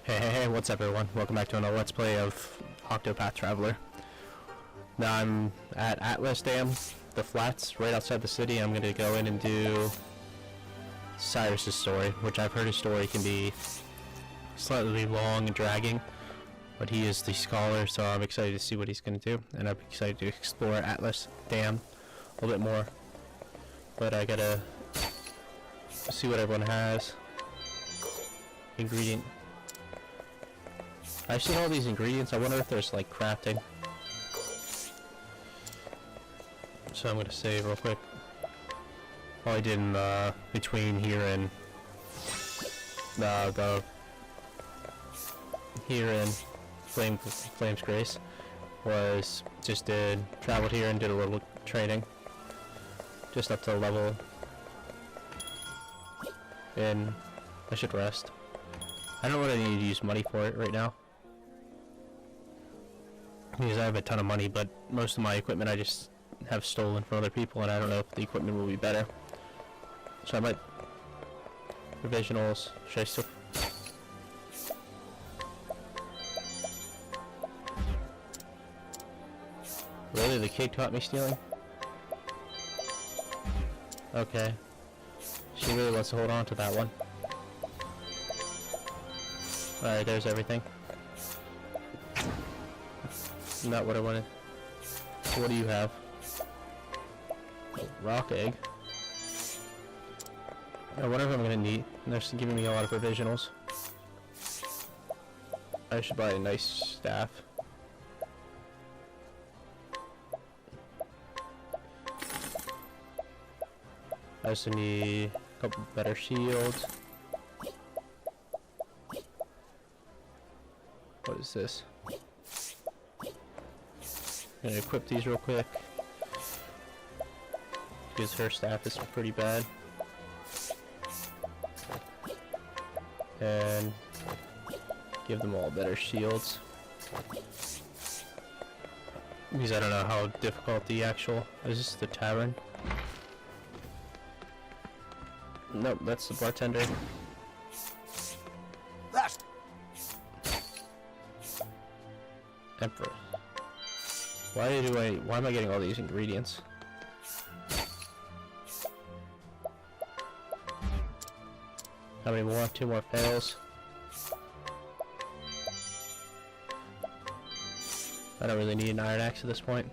Hey, what's up everyone? Welcome back to another Let's Play of Octopath Traveler. Now I'm at Atlas Dam, the flats, right outside the city. I'm going to go in and do Cyrus's story, which I've heard his story can be slightly long and dragging, but he is the scholar, so I'm excited to see what he's going to do, and I'm excited to explore Atlas Dam a little bit more. But I gotta see what everyone has. Ingredient. I've seen all these ingredients. I wonder if there's like crafting. So I'm gonna save real quick. All I did in between here and Flame's Grace was just traveled here and did a little training, just up to level. And I should rest. I don't really need to use money for it right now, because I have a ton of money, but most of my equipment I just have stolen from other people, and I don't know if the equipment will be better. So I might... Provisionals. Should I still... Really? The kid caught me stealing? Okay. She really wants to hold on to that one. Alright, there's everything. Not what I wanted. What do you have? Rock egg. I wonder if I'm gonna need. They're giving me a lot of provisionals. I should buy a nice staff. I also need a couple better shields. What is this? I'm gonna equip these real quick, because her staff is pretty bad. And give them all better shields, because I don't know how difficult the actual... Is this the tavern? Nope, that's the bartender. Emperor. Why am I getting all these ingredients? How many more? 2 more fails. I don't really need an iron axe at this point.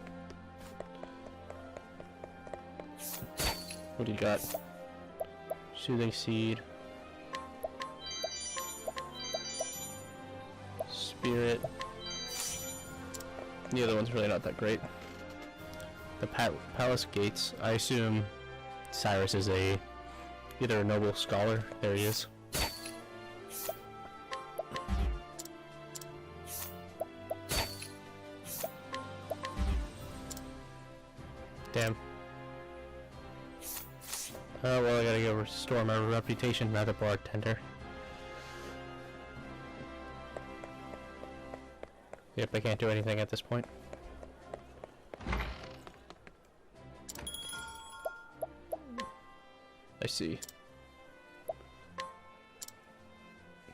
What do you got? Soothing seed. Spirit. The other one's really not that great. The palace gates. I assume Cyrus is either a noble scholar. There he is. Damn. Oh well, I gotta go restore my reputation as a bartender. Yep, I can't do anything at this point. I see.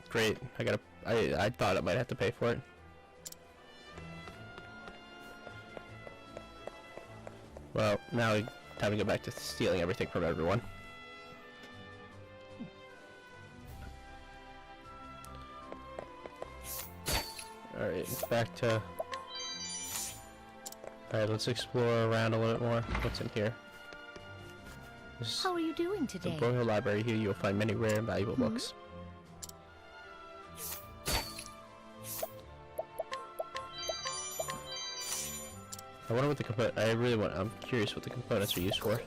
Great. I thought I might have to pay for it. Well, now time to go back to stealing everything from everyone. Alright, back to... Alright, let's explore around a little bit more. What's in here? How are you doing today? The Royal Library. Here you will find many rare and valuable books. I wonder what the I'm curious what the components are used for.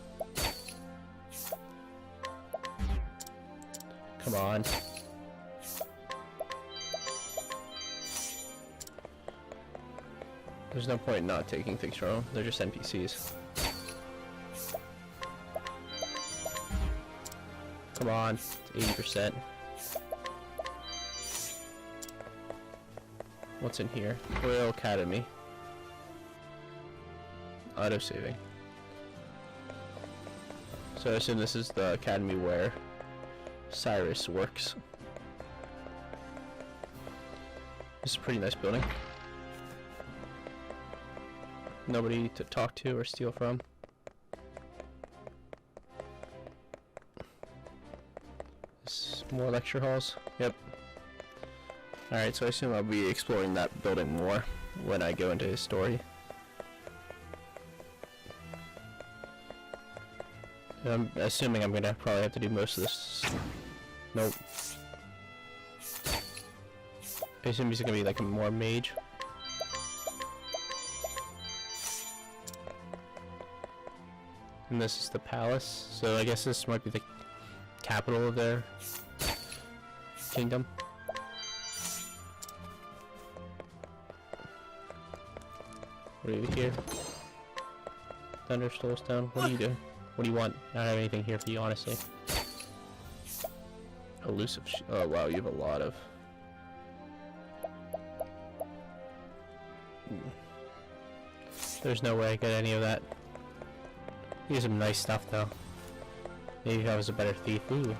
Come on. There's no point in not taking things from them. They're just NPCs. Come on, it's 80%. What's in here? Royal Academy. Auto-saving. So I assume this is the academy where Cyrus works. This is a pretty nice building. Nobody to talk to or steal from. This is more lecture halls. Yep. Alright, so I assume I'll be exploring that building more when I go into his story. I'm assuming I'm gonna probably have to do most of this. Nope. I assume he's gonna be like a more mage. And this is the palace, so I guess this might be the capital of their kingdom. What are you here? Thunderstone. What are you doing? What do you want? I don't have anything here for you, honestly. Elusive oh wow, you have a lot of... There's no way I get any of that. He has some nice stuff though. Maybe if I was a better thief. Ooh.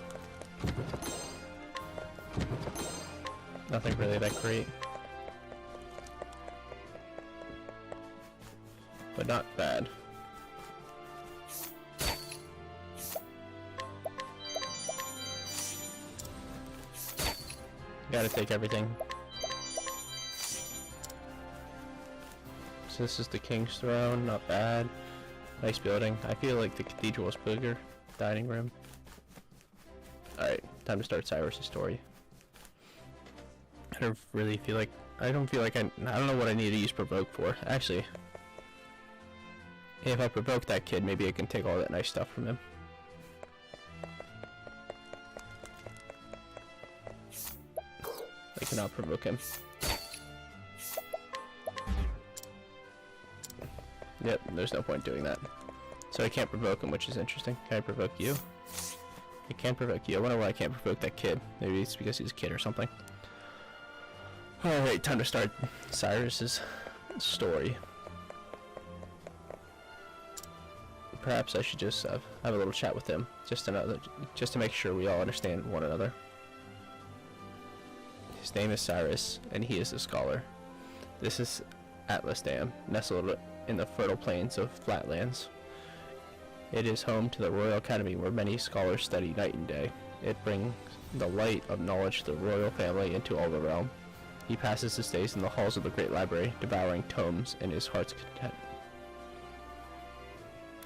Nothing really that great. But not bad. Gotta take everything. So this is the King's Throne, not bad. Nice building. I feel like the cathedral is bigger. Dining room. Alright, time to start Cyrus' story. I don't feel like I don't know what I need to use provoke for. Actually, if I provoke that kid, maybe I can take all that nice stuff from him. I cannot provoke him. Yep, there's no point doing that. So I can't provoke him, which is interesting. Can I provoke you? I can't provoke you. I wonder why I can't provoke that kid. Maybe it's because he's a kid or something. Alright, time to start Cyrus's story. Perhaps I should just have a little chat with him, just to make sure we all understand one another. His name is Cyrus, and he is a scholar. This is Atlas Dam, nestled in the fertile plains of Flatlands. It is home to the Royal Academy, where many scholars study night and day. It brings the light of knowledge to the royal family and to all the realm. He passes his days in the halls of the great library, devouring tomes in his heart's content.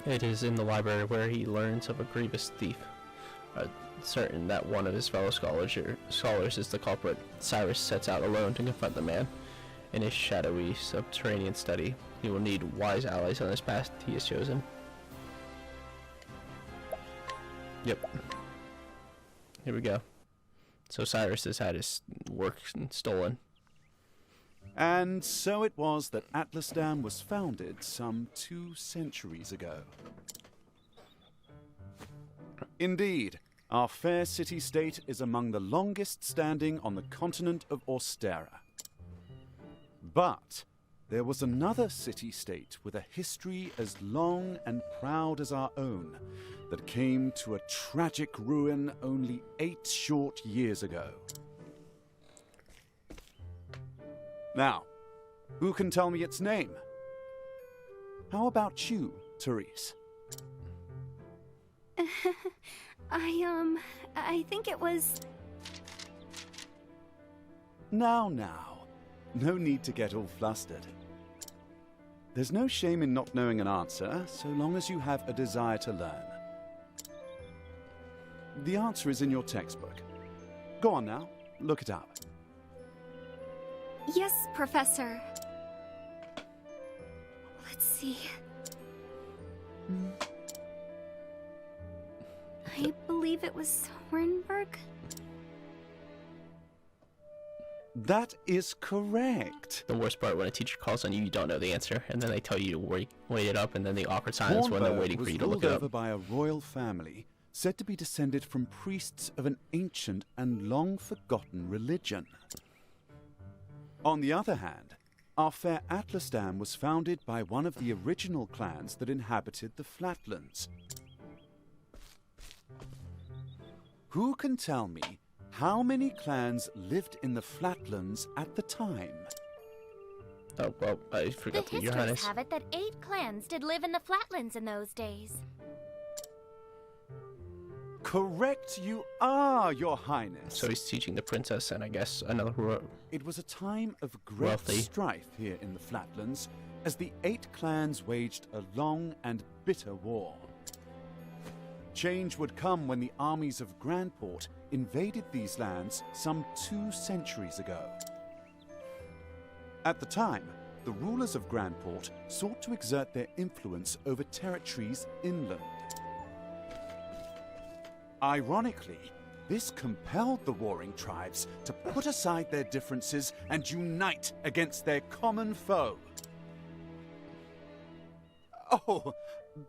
It is in the library where he learns of a grievous thief. Certain that one of his fellow scholars is the culprit, Cyrus sets out alone to confront the man. In his shadowy, subterranean study, he will need wise allies on this path he has chosen. Yep. Here we go. So Cyrus has had his work stolen. And so it was that Atlasdam was founded some 2 centuries ago. Indeed, our fair city-state is among the longest standing on the continent of Austera. But there was another city-state with a history as long and proud as our own that came to a tragic ruin only 8 short years ago. Now, who can tell me its name? How about you, Cyrus? I think it was... Now. No need to get all flustered. There's no shame in not knowing an answer, so long as you have a desire to learn. The answer is in your textbook. Go on now, look it up. Yes, Professor. Let's see. I believe it was Hornburg. That is correct. The worst part, when a teacher calls on you, you don't know the answer, and then they tell you to wait it up, and then the awkward silence when they're waiting for you to look it up. Was ruled over by a royal family, said to be descended from priests of an ancient and long-forgotten religion. On the other hand, our fair Atlasdam was founded by one of the original clans that inhabited the Flatlands. Who can tell me How many clans lived in the Flatlands at the time? Oh, well, I The forgot to, Your histories Highness. have it that 8 clans did live in the Flatlands in those days. Correct you are, Your Highness. So he's teaching the princess and I guess another It was a time of great Wealthy. strife here in the Flatlands as the 8 clans waged a long and bitter war. Change would come when the armies of Grandport invaded these lands some 2 centuries ago. At the time, the rulers of Grandport sought to exert their influence over territories inland. Ironically, this compelled the warring tribes to put aside their differences and unite against their common foe. Oh,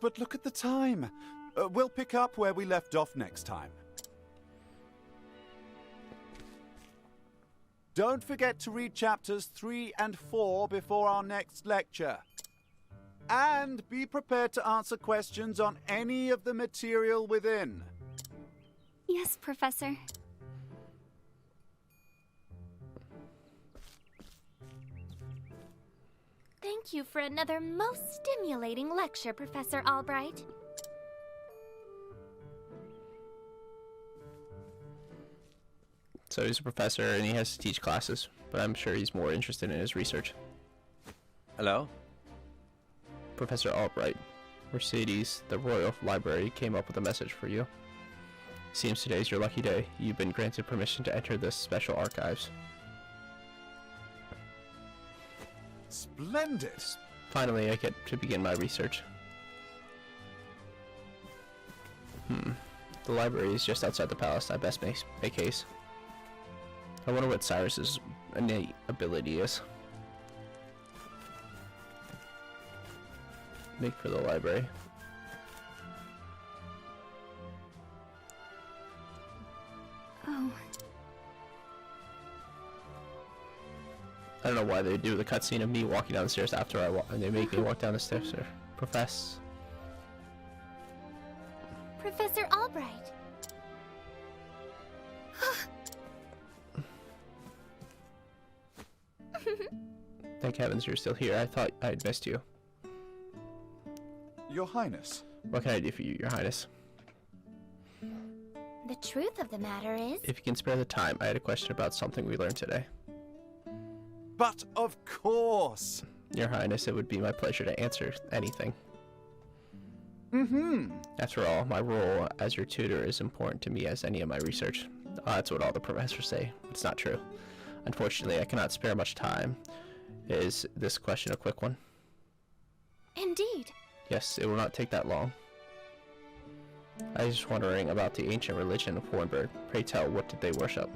but look at the time. We'll pick up where we left off next time. Don't forget to read chapters 3 and 4 before our next lecture. And be prepared to answer questions on any of the material within. Yes, Professor. Thank you for another most stimulating lecture, Professor Albright. So he's a professor and he has to teach classes, but I'm sure he's more interested in his research. Hello? Professor Albright, Mercedes, the Royal Library, came up with a message for you. Seems today's your lucky day. You've been granted permission to enter the special archives. Splendid! Finally, I get to begin my research. The library is just outside the palace. I best make haste. I wonder what Cyrus's innate ability is. Make for the library. Oh, I don't know why they do the cutscene of me walking down the stairs after I walk, and they make me walk down the stairs. Or profess. Professor Albright. Thank heavens you're still here. I thought I'd missed you. Your Highness. What can I do for you, Your Highness? The truth of the matter is, If you can spare the time, I had a question about something we learned today. But of course! Your Highness, it would be my pleasure to answer anything. After all, my role as your tutor is important to me as any of my research. That's what all the professors say. It's not true. Unfortunately, I cannot spare much time. Is this question a quick one? indeed, Yes, it will not take that long. I was just wondering about the ancient religion of Hornburg. Pray tell, what did they worship?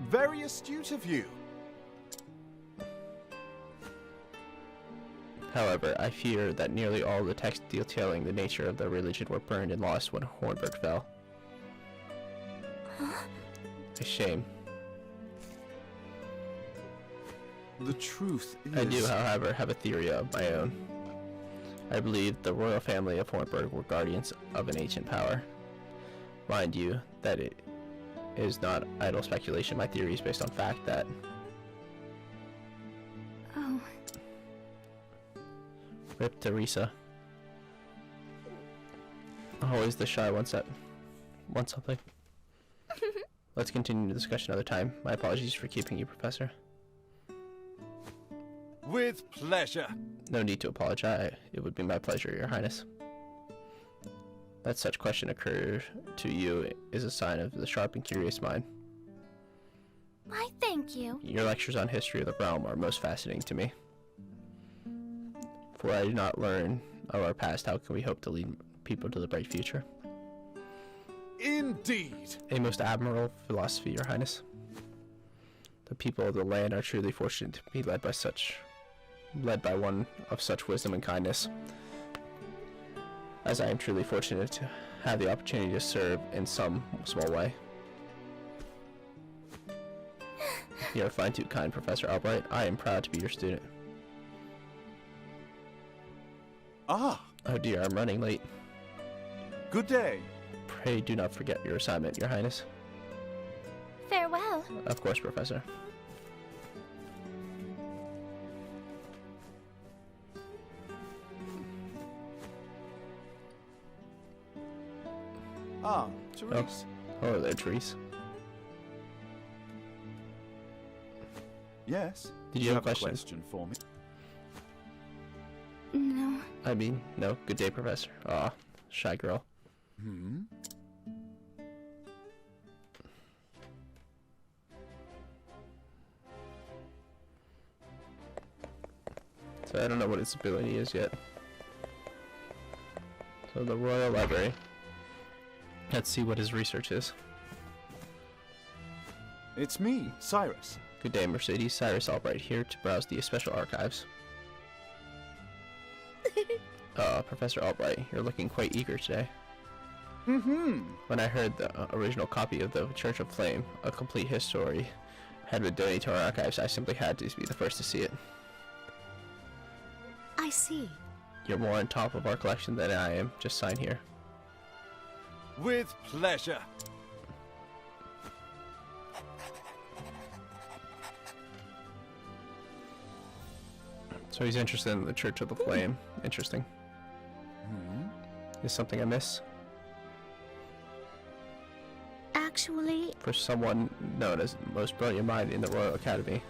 Very astute of you. However, I fear that nearly all the texts detailing the nature of the religion were burned and lost when Hornburg fell. A shame. The truth is... I do, however, have a theory of my own. I believe the royal family of Hornburg were guardians of an ancient power. Mind you, that it is not idle speculation. My theory is based on fact that... oh, Rip Teresa. Always the shy ones that want something. Let's continue the discussion another time. My apologies for keeping you, Professor. With pleasure. No need to apologize. It would be my pleasure, Your Highness. That such question occur to you is a sign of the sharp and curious mind. why thank you. Your lectures on history of the realm are most fascinating to me. For I do not learn of our past, how can we hope to lead people to the bright future? Indeed. A most admirable philosophy, Your Highness. The people of the land are truly fortunate to be led by one of such wisdom and kindness, as I am truly fortunate to have the opportunity to serve in some small way. You are fine too kind, Professor Albright. I am proud to be your student. Ah, Oh dear, I'm running late. good day. Pray do not forget your assignment, Your Highness. Of course, Professor. Ah, Cyrus. Hello there, Therese. Yes? Did you have a question for me? No. I mean, no. Good day, Professor. Aw, shy girl. Hmm? So I don't know what its ability is yet. So the Royal Library. Let's see what his research is. It's me, Cyrus. Good day, Mercedes. Cyrus Albright here to browse the special archives. Professor Albright, you're looking quite eager today. Mm-hmm. When I heard the original copy of the Church of Flame, a complete history, had been donated to our archives, I simply had to be the first to see it. I see. You're more on top of our collection than I am. Just sign here. With pleasure. So he's interested in the Church of the Flame. Interesting. Is something I miss? Actually, For someone known as the most brilliant mind in the Royal Academy.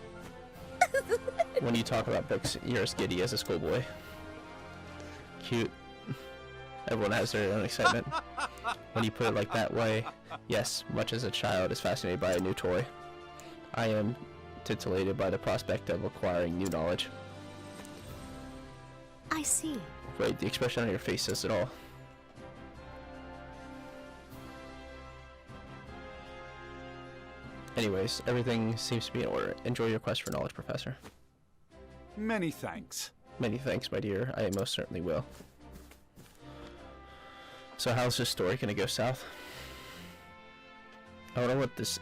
When you talk about books, you're as giddy as a schoolboy. Cute. Everyone has their own excitement. When you put it like that way, yes, much as a child is fascinated by a new toy, I am titillated by the prospect of acquiring new knowledge. I see. Wait, the expression on your face says it all. Anyways, everything seems to be in order. Enjoy your quest for knowledge, Professor. Many thanks. Many thanks, my dear. I most certainly will. So how's this story gonna go south? I don't know what this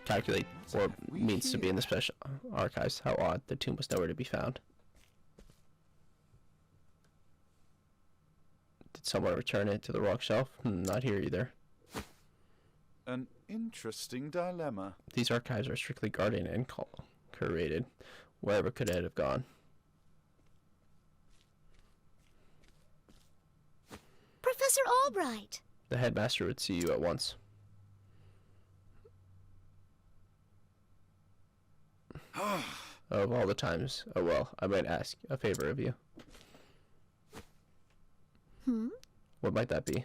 calculate or means to be in the special archives. How odd. The tomb was nowhere to be found. Did someone return it to the rock shelf? Not here either. An interesting dilemma. These archives are strictly guarded and curated. Wherever could it have gone? Professor Albright! The headmaster would see you at once. Of all the times, oh well, I might ask a favor of you. What might that be?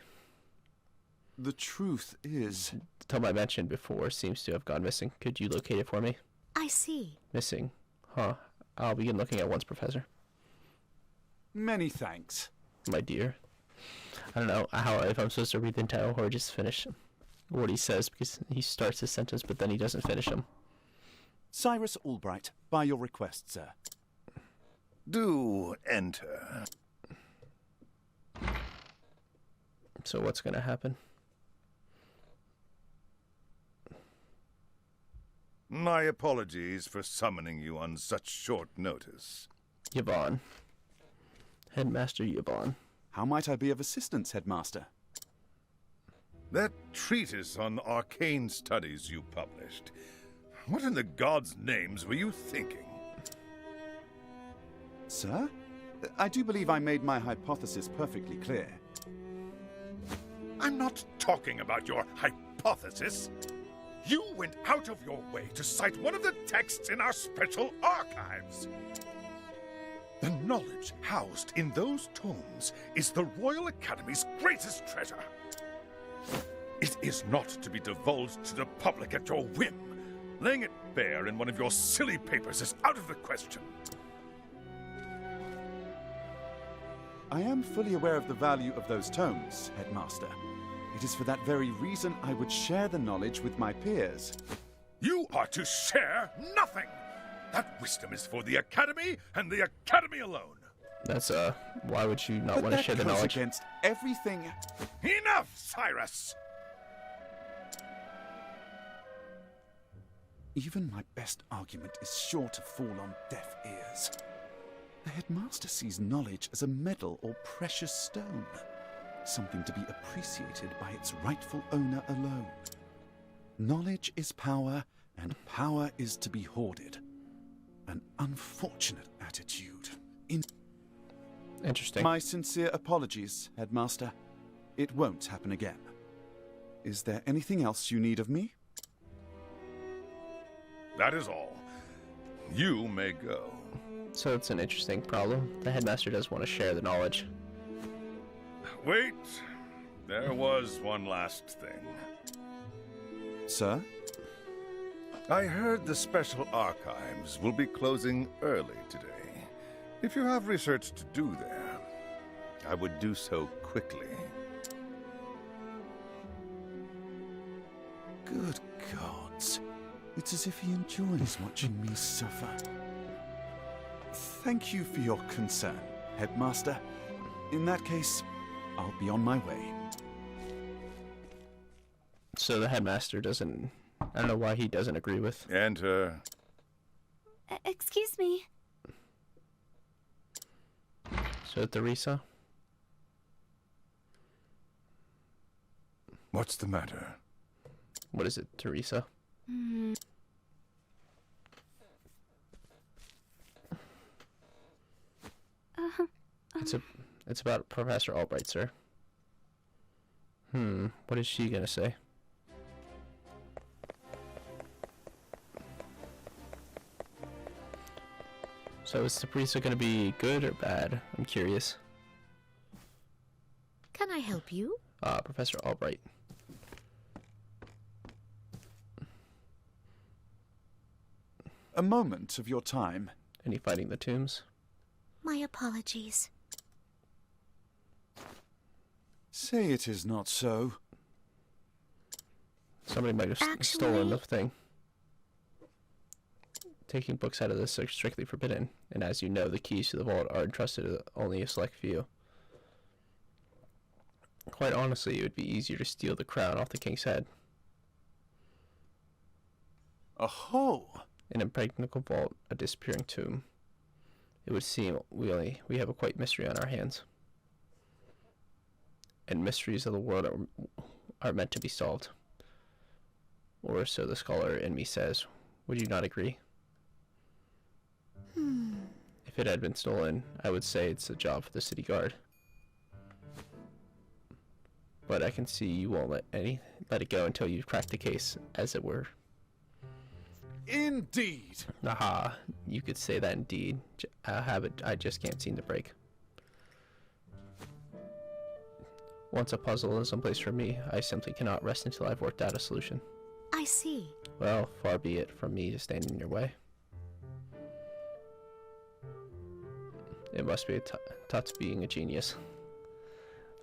The truth is... The tome I mentioned before seems to have gone missing. Could you locate it for me? I see. Missing? Huh. I'll begin looking at once, Professor. Many thanks. My dear. I don't know if I'm supposed to read the entire or just finish what he says, because he starts his sentence but then he doesn't finish him. Cyrus Albright, by your request, sir. Do enter. So what's gonna happen? My apologies for summoning you on such short notice. Yvonne. Headmaster Yvonne. How might I be of assistance, Headmaster? That treatise on arcane studies you published. What in the gods' names were you thinking? Sir? I do believe I made my hypothesis perfectly clear. I'm not talking about your hypothesis. You went out of your way to cite one of the texts in our special archives. The knowledge housed in those tomes is the Royal Academy's greatest treasure. It is not to be divulged to the public at your whim. Laying it bare in one of your silly papers is out of the question. I am fully aware of the value of those tomes, Headmaster. It is for that very reason I would share the knowledge with my peers. You are to share nothing! That wisdom is for the Academy and the Academy alone. That's, why would you not But want to that share the goes knowledge? against everything... Enough, Cyrus! Even my best argument is sure to fall on deaf ears. The Headmaster sees knowledge as a medal or precious stone, something to be appreciated by its rightful owner alone. Knowledge is power, and power is to be hoarded. An unfortunate attitude. Interesting. My sincere apologies, Headmaster. It won't happen again. Is there anything else you need of me? That is all. You may go. So it's an interesting problem. The headmaster does want to share the knowledge. Wait. There was one last thing. Sir? I heard the Special Archives will be closing early today. If you have research to do there, I would do so quickly. Good gods. It's as if he enjoys watching me suffer. Thank you for your concern, Headmaster. In that case, I'll be on my way. So the headmaster doesn't... I don't know why he doesn't agree with... Enter. Excuse me. So Theresa? What's the matter? What is it, Theresa? It's about Professor Albright, sir. What is she gonna say? So is Theresa gonna be good or bad? I'm curious. Can I help you? Professor Albright. A moment of your time. Any fighting the tombs? My apologies. Say it is not so. Somebody might have stolen the thing. Taking books out of this are strictly forbidden, and as you know, the keys to the vault are entrusted to only a select few. Quite honestly, it would be easier to steal the crown off the king's head. Aho! An impregnable vault, a disappearing tomb. It would seem we have a quite mystery on our hands. And mysteries of the world are meant to be solved. Or so the scholar in me says. Would you not agree? If it had been stolen, I would say it's a job for the city guard. But I can see you won't let it go until you crack the case, as it were. Indeed! Aha, you could say that indeed. A habit I just can't seem to break. Once a puzzle is someplace for me, I simply cannot rest until I've worked out a solution. I see. Well, far be it from me to stand in your way. It must be Tut's being a genius.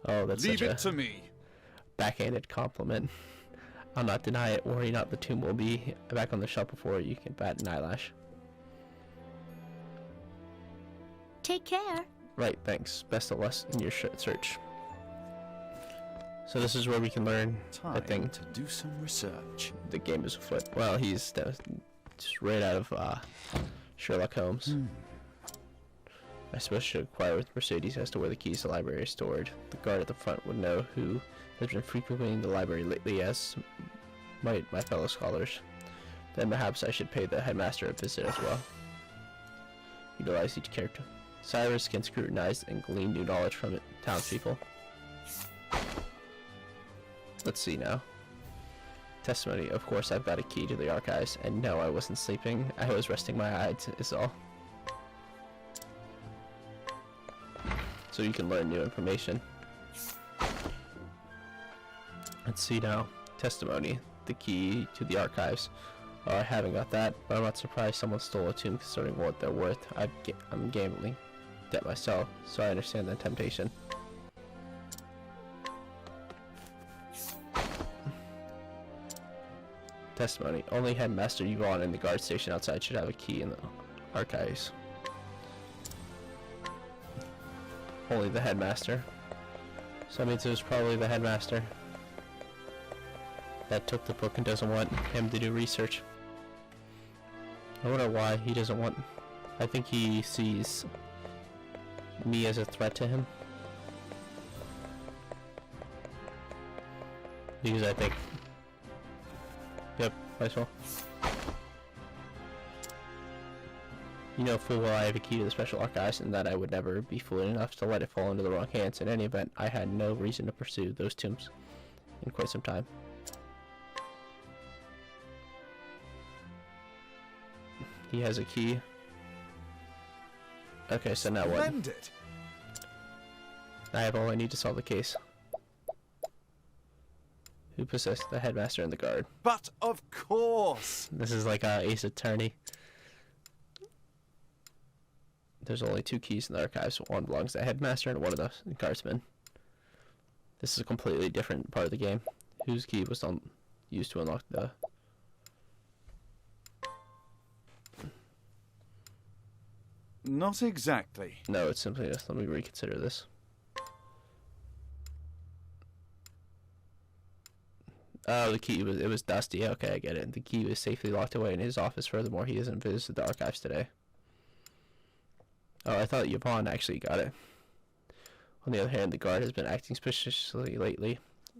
Oh, that's Leave such it a to me. backhanded compliment. I'll not deny it. Worry not, the tomb will be back on the shelf before you can bat an eyelash. Take care. Right, thanks. Best of luck in your search. So this is where we can learn a thing. Time to do some research. The game is afoot. Well, he's just right out of Sherlock Holmes. I suppose I should inquire with Mercedes as to where the keys to the library are stored. The guard at the front would know who has been frequenting the library lately, as might my fellow scholars. Then perhaps I should pay the headmaster a visit as well. Utilize each character. Cyrus can scrutinize and glean new knowledge from it. Townspeople. Let's see now. Testimony. Of course, I've got a key to the archives, and no, I wasn't sleeping. I was resting my eyes, is all. So you can learn new information. Let's see now. Testimony. The key to the archives. Oh, I haven't got that, but I'm not surprised someone stole a tomb considering what they're worth. I'm gambling debt myself, so I understand the temptation. Testimony. Only Headmaster Yvonne and the guard station outside should have a key in the archives. Only the headmaster. So that means it was probably the headmaster that took the book and doesn't want him to do research. I wonder why he doesn't want... I think he sees me as a threat to him. Because I think... Yep, might as well. You know full well I have a key to the special archives and that I would never be foolish enough to let it fall into the wrong hands. In any event, I had no reason to pursue those tombs in quite some time. He has a key. Okay, so now what? Splendid. I have all I need to solve the case. Who possessed the headmaster and the guard? But of course. This is like Ace Attorney. There's only 2 keys in the archives. One belongs to the headmaster and one of the guardsmen. This is a completely different part of the game. Whose key was used to unlock the... Not exactly. No, it's simply just, let me reconsider this. Oh, the key it was dusty. Okay, I get it. The key was safely locked away in his office. Furthermore, he hasn't visited the archives today. Oh, I thought Yvonne actually got it. On the other hand, the guard has been acting suspiciously lately,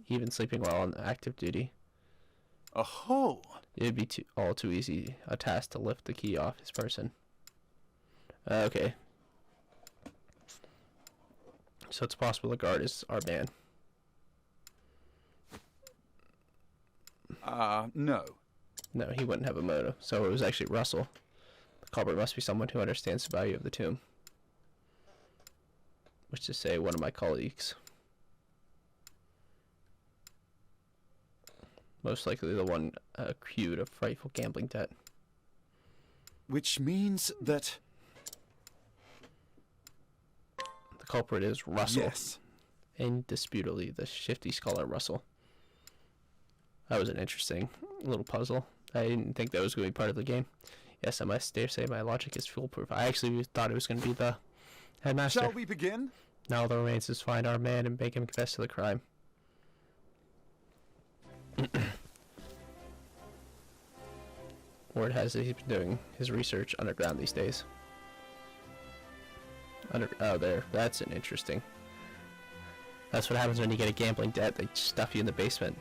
even sleeping while on active duty. Oh. It would be all too easy a task to lift the key off his person. Okay. So it's possible the guard is our man. No. No, he wouldn't have a motive. So it was actually Russell. The culprit must be someone who understands the value of the tomb. Which is to say, one of my colleagues. Most likely the one accused of frightful gambling debt. Which means that... The culprit is Russell. Yes. Indisputably, the shifty scholar Russell. That was an interesting little puzzle. I didn't think that was going to be part of the game. Yes, I must dare say my logic is foolproof. I actually thought it was going to be the headmaster. Shall we begin? Now all that remains is find our man and make him confess to the crime. Word has it he's been doing his research underground these days. Oh, there. That's an interesting. That's what happens when you get a gambling debt. They stuff you in the basement.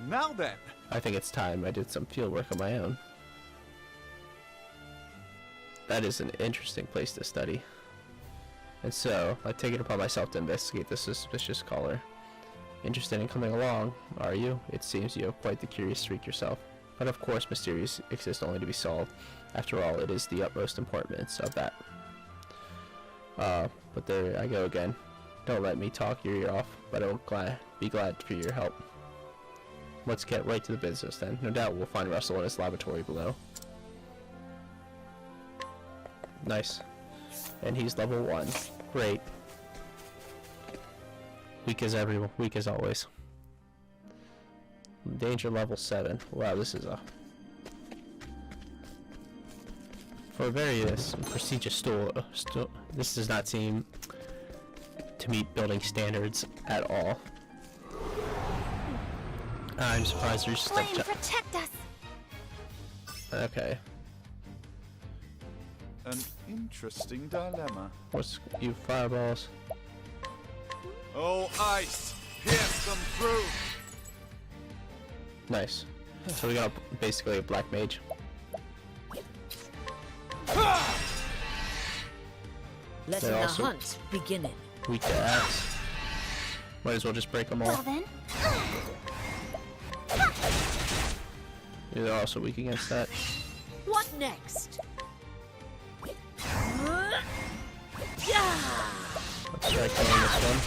Now then. I think it's time I did some field work on my own. That is an interesting place to study. And so, I take it upon myself to investigate this suspicious caller. Interested in coming along, are you? It seems you have quite the curious streak yourself. But of course, mysteries exist only to be solved. After all, it is the utmost importance of that. But there I go again. Don't let me talk your ear off, but I will be glad for your help. Let's get right to the business then. No doubt we'll find Russell in his laboratory below. Nice. And he's level 1. Great. Weak as always. Danger level 7. Wow, this is a... For a very prestigious store, this does not seem to meet building standards at all. I'm surprised there's stuff. Flame, protect us! Okay. An interesting dilemma. What's you fireballs? Oh, ice! Pierce them through! Nice. So we got basically a black mage. Letting the hunt begin. Weak to axe. Might as well just break them all. Well then. Yeah, they're also weak against that. What next? Let's try killing this one.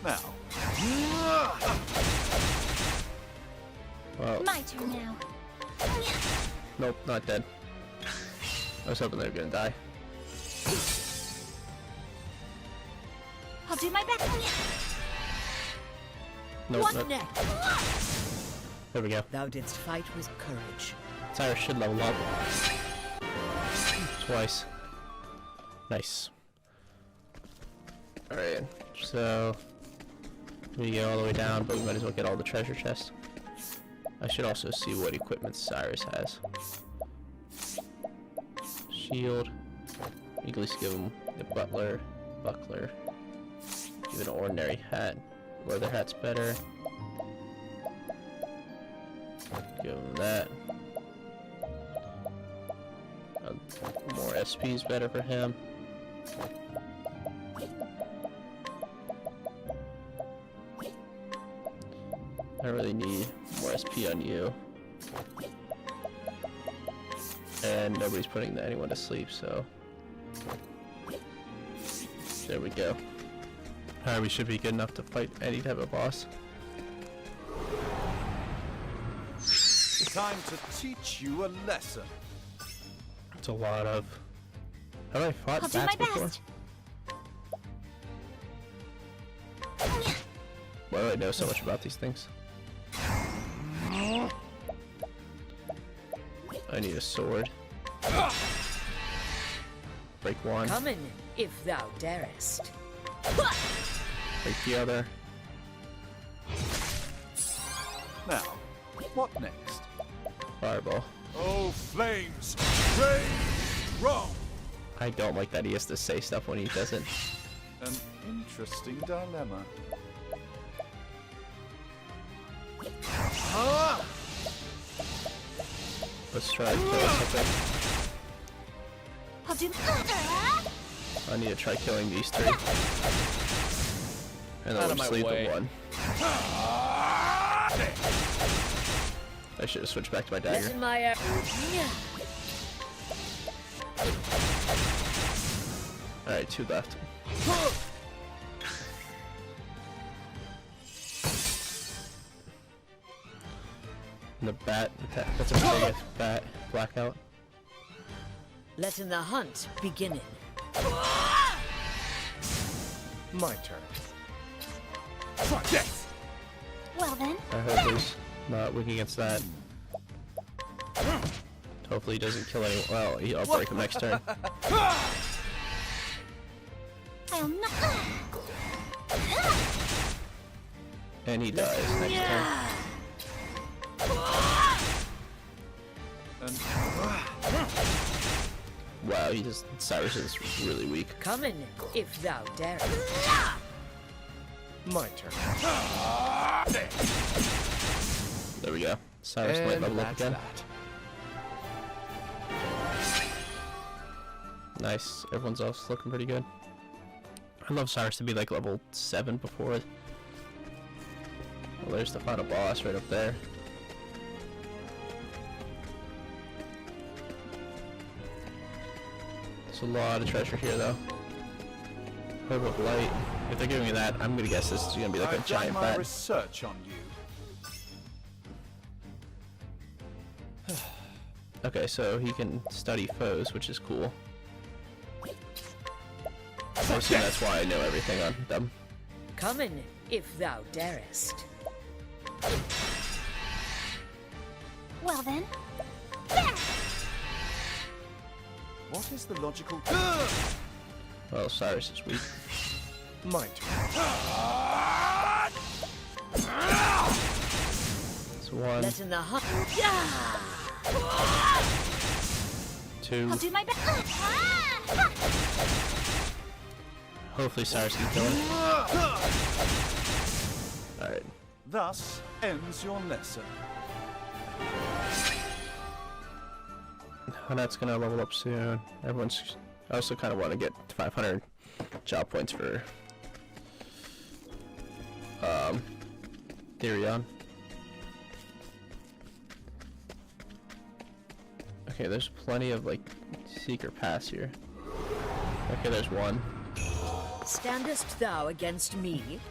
Now. Well, My turn now. nope, not dead. I was hoping they were gonna die. I'll do my best. Nope, What nope. next? There we go. Thou didst fight with courage. Cyrus should level up. Twice. Nice. Alright, so we go all the way down, but we might as well get all the treasure chests. I should also see what equipment Cyrus has. Shield. You can at least give him the buckler. Give it an ordinary hat. Leather hat's better. give him that. More SP is better for him. I really need more SP on you. And nobody's putting anyone to sleep, so... There we go. Alright, we should be good enough to fight any type of boss. Time to teach you a lesson. It's a lot of... Have I fought I'll do my bats before? best. Why do I know so much about these things? I need a sword. Break one. Come in, if thou darest. Break the other. Now, what next? Fireball. Oh, flames! Rage! Wrong! I don't like that he has to say stuff when he doesn't. An interesting dilemma. Let's try to kill something. I'll do. I need to try killing these three. And then we'll sleep with one. I should have switched back to my dagger. Let my arrow. Alright, 2 left. And the bat, that's a big bat, blackout. Letting the hunt beginning. My turn. Yes! Well then. I hope he's not weak against that. Hopefully he doesn't kill anyone. Well, I'll break him next turn. I'll not. And he dies next turn. And Wow, Cyrus is really weak. Come in, if thou darest. My turn. There we go. Cyrus might level up again. Nice. Everyone's else looking pretty good. I'd love Cyrus to be like level 7 before. Well, there's the final boss right up there. There's a lot of treasure here though. Hope of light. If they're giving me that, I'm gonna guess this is gonna be like a I've done giant my bat. research on you. Okay, so he can study foes, which is cool. I assume that's why I know everything on them. Come in, if thou darest. Well then. What is the logical... Well, Cyrus is weak. My turn. It's 1, Letting the hunt. 2. I'll do my best. Hopefully Cyrus can kill him. Alright. Thus ends your lesson. And that's gonna level up soon. Everyone's... I also kind of want to get 500 job points for... Therion. Okay, there's plenty of, like, secret paths here. Okay, there's one. Standest thou against me?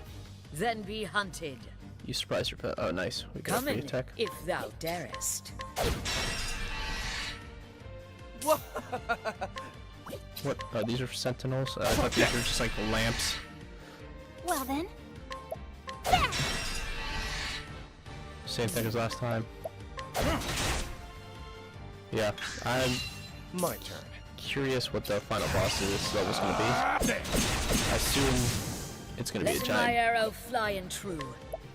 Then be hunted. You surprised your... Oh, nice. We got a Come free in, attack. if thou darest. What? Oh, these are sentinels? I thought these were just like lamps. Well then. Same thing as last time. Yeah, I'm My turn. curious what the final boss of this level's gonna be. I assume it's gonna be a Let my giant arrow fly and true.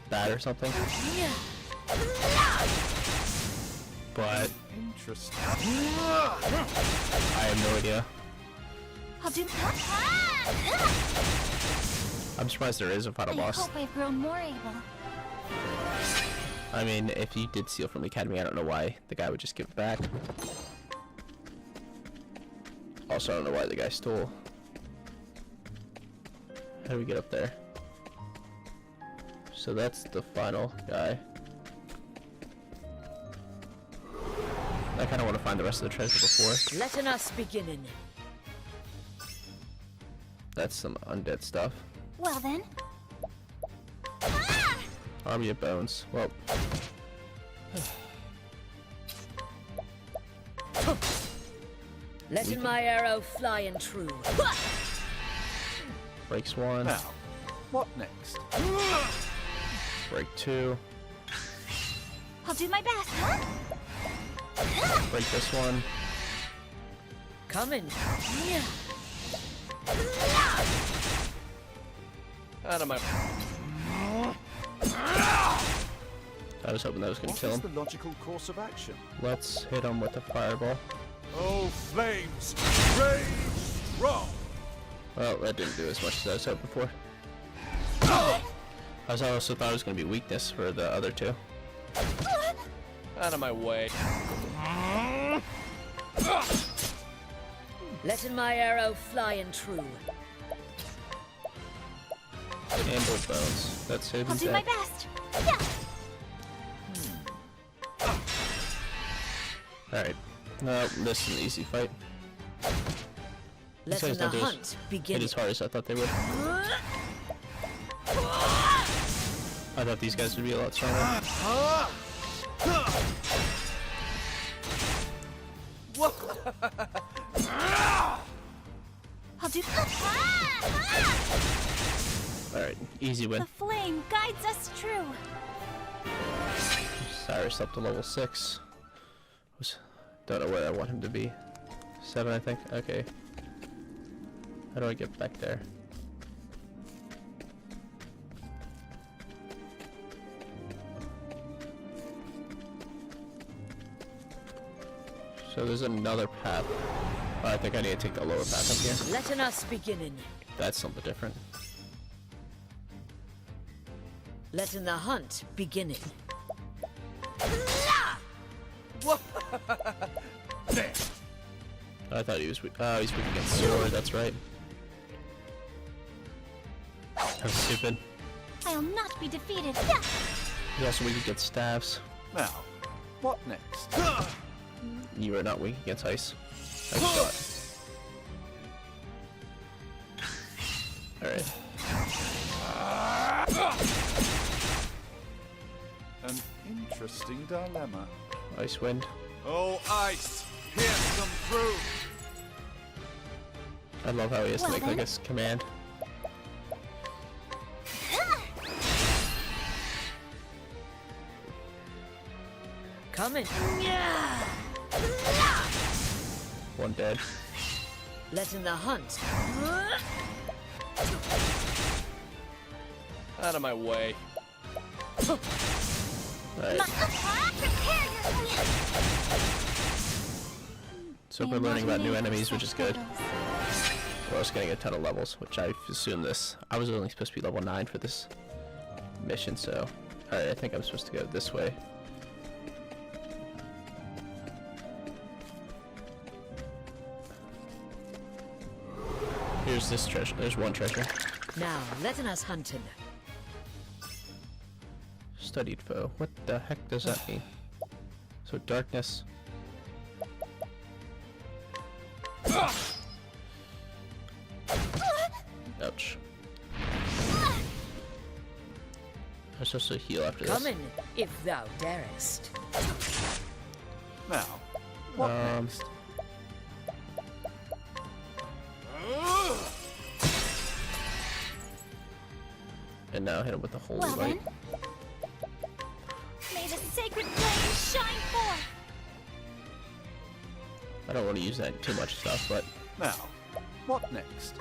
bat or something. But Interesting. I have no idea. I'll do. I'm surprised there is a final I boss. hope I've grown more able. I mean, if you did steal from the academy, I don't know why the guy would just give it back. Also, I don't know why the guy stole. How do we get up there? So that's the final guy. I kind of want to find the rest of the treasure before. Letting us beginning. That's some undead stuff. Well then. Army of Bones. Well. Letting my arrow flying true. Breaks one. Now, what next? Break two. I'll do my best. Break this one. Coming. Out of my... I was hoping that was going to kill What is him. the logical course of action? Let's hit him with a fireball. Oh, flames, rage strong. Well, that didn't do as much as I was hoping for. I also thought it was going to be weakness for the other two. Out of my way. Letting my arrow flying true. Amber Bones. That's him. I'll do my best. Yeah. Alright. No, this is an easy fight. These Letting guys the don't do hunt hit begin. as hard as I thought they would. I thought these guys would be a lot stronger. I'll do. Alright, easy win. The flame guides us true. Cyrus up to level 6. Don't know where I want him to be. 7, I think. Okay. How do I get back there? So there's another path. Oh, I think I need to take the lower path up here. Letting us beginning. That's something different. Letting the hunt beginning. There. I thought he was weak. Oh, he's weak against sword. That's right. That was stupid. I'll not be defeated. Yeah. He's also weak against staves. Now, what next? You are not weak against ice. Nice shot. Alright. An interesting dilemma. Ice wind. Oh, ice! Pierce them through! I love how he has to Well make like then. a command. Coming. One dead. Letting the hunt. Out of my way. Alright. Prepare your. So we're learning about new enemies, which is good. We're also getting a ton of levels, which I assume this. I was only supposed to be level 9 for this mission, so. Alright, I think I'm supposed to go this way. Here's this treasure. There's one treasure. Now, letting us hunting. Studied foe. What the heck does that mean? So darkness. Ouch. I'm supposed to heal after this. Coming, if thou darest. Now, what next? And now hit him with the holy Well light. then. May the sacred flame shine forth. I don't want to use that in too much stuff, but Now, what next?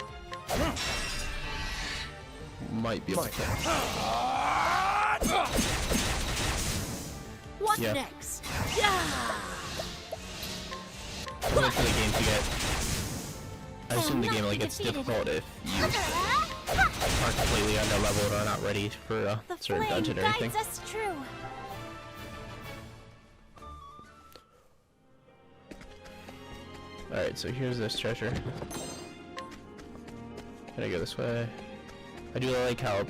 might be able to. What Yeah. next? I'm waiting for the game to get. I assume the game like gets difficult if you aren't completely under leveled or not ready for a The certain flame dungeon or anything. guides us true. Alright, so here's this treasure. Can I go this way? I do like how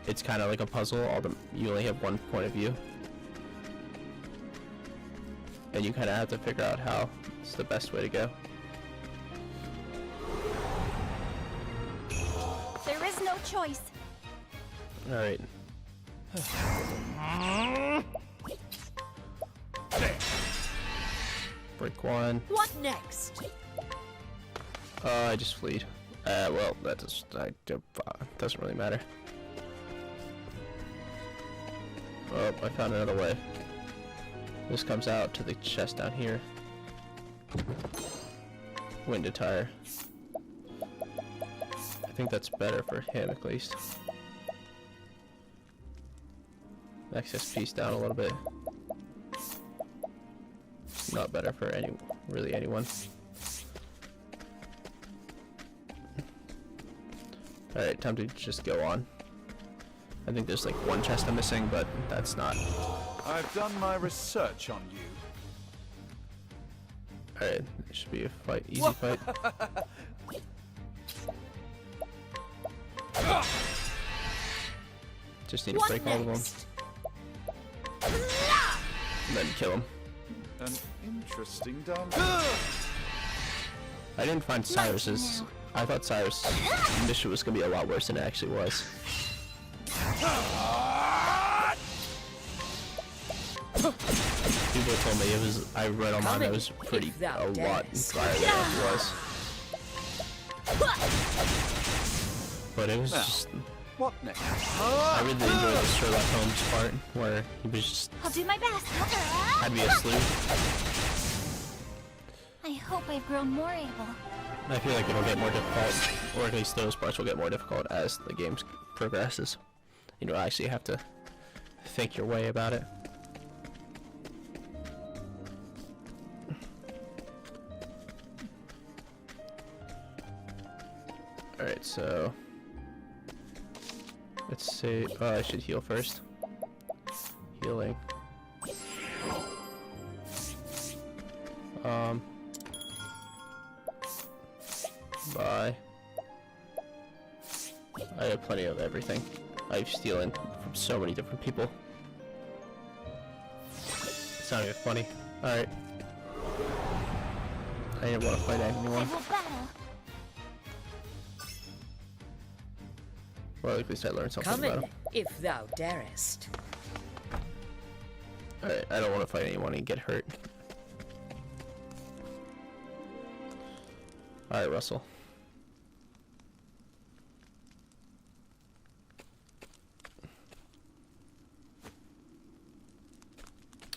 it's kind of like a puzzle. You only have one point of view. And you kind of have to figure out how it's the best way to go. There is no choice. Alright. Break one. What next? I just fleed. Well, that doesn't really matter. Oh, I found another way. This comes out to the chest down here. Window tire. I think that's better for him at least. Access piece down a little bit. Not better for really anyone. Alright, time to just go on. I think there's like one chest I'm missing, but that's not. I've done my research on you. Alright, it should be a fight, easy fight. Just need to break all of them. And then kill him. An interesting dumb. I didn't find Cyrus's. I thought Cyrus' mission was gonna be a lot worse than it actually was. People told me it was. I read online that it was pretty a lot drier than it was. But it was just. What next? I really enjoyed the Sherlock Holmes part where he was just I'll do my best. had to be a sleuth. I hope I've grown more able. I feel like it'll get more difficult, or at least those parts will get more difficult as the game progresses. You know, actually have to think your way about it. Alright, so let's see. Oh, I should heal first. Healing. Bye. I have plenty of everything. I'm stealing from so many different people. It's not even funny. Alright. I didn't want to fight anyone. I will battle. Well, at least I learned something Come about in, him. if thou darest. Alright, I don't want to fight anyone and get hurt. Alright, Russell.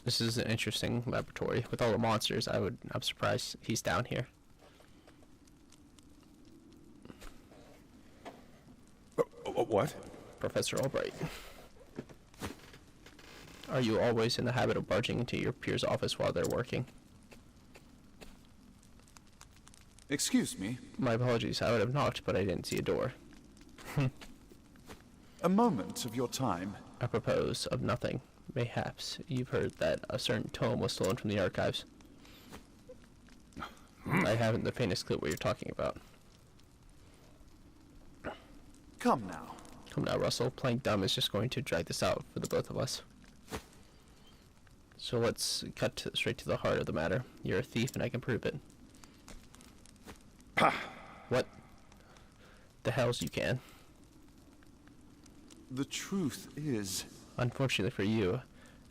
This is an interesting laboratory. With all the monsters, I'm surprised he's down here. What? Professor Albright. Are you always in the habit of barging into your peer's office while they're working? Excuse me. My apologies, I would have knocked, but I didn't see a door. A moment of your time. I propose of nothing. Mayhaps you've heard that a certain tome was stolen from the archives. I haven't the faintest clue what you're talking about. Come now. Come now, Russell. Playing dumb is just going to drag this out for the both of us. So let's cut straight to the heart of the matter. You're a thief and I can prove it. What the hell's you can? The truth is... Unfortunately for you,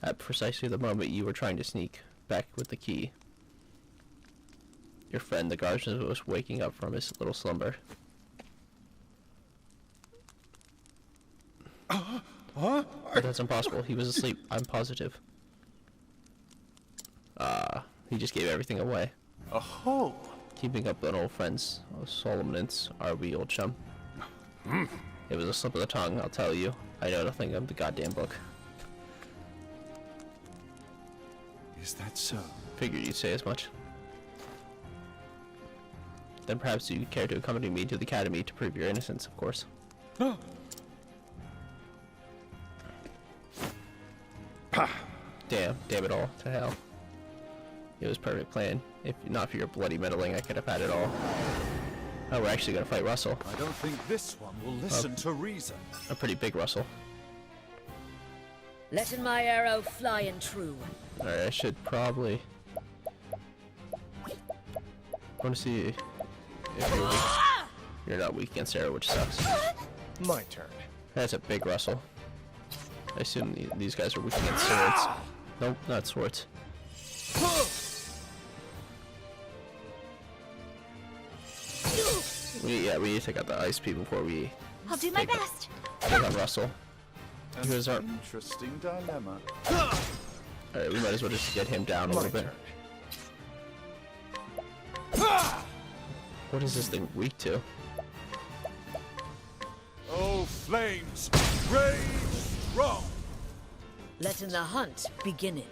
at precisely the moment you were trying to sneak back with the key, your friend the guardsman was waking up from his little slumber. But that's impossible. He was asleep. I'm positive. He just gave everything away. Oh! Keeping up with an old friend's solemnance, are we, old chum? It was a slip of the tongue, I'll tell you. I know nothing of the goddamn book. Is that so? Figured you'd say as much. Then perhaps you'd care to accompany me to the academy to prove your innocence, of course. Damn it all to hell. It was perfect plan. If not for your bloody meddling, I could have had it all. Oh, we're actually gonna fight Russell. I don't think this one will listen to reason. A pretty big Russell. Letting my arrow fly and true. Alright, I should probably... I want to see if you're weak. You're not weak against arrow, which sucks. My turn. That's a big Russell. I assume these guys are weak against swords. Nope, not swords. We need to take out the ice P before we I'll do my best. take on Russell. An Here's our... interesting dilemma. Alright, we might as well just get him down a little bit. What is this thing weak to? Oh, flames, rage strong. Letting the hunt beginning.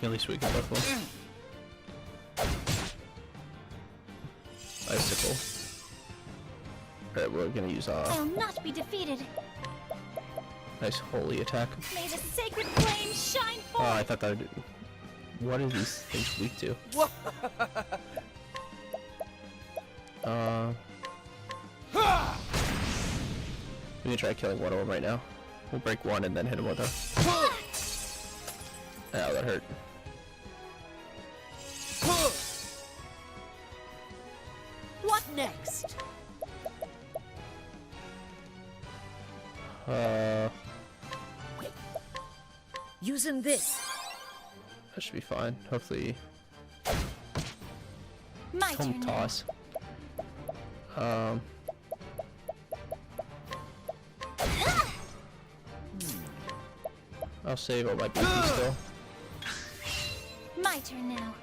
At least we can both win. Icicle. Alright, we're gonna use I'll not be defeated. nice holy attack. May the sacred flame shine Oh, forth. I thought that would... What are these things weak to? We can try killing one of them right now. We'll break one and then hit him with a... Ow, that hurt. What next? Using this. That should be fine. Hopefully... My Home turn now. toss. I'll save all my BP still. My turn now.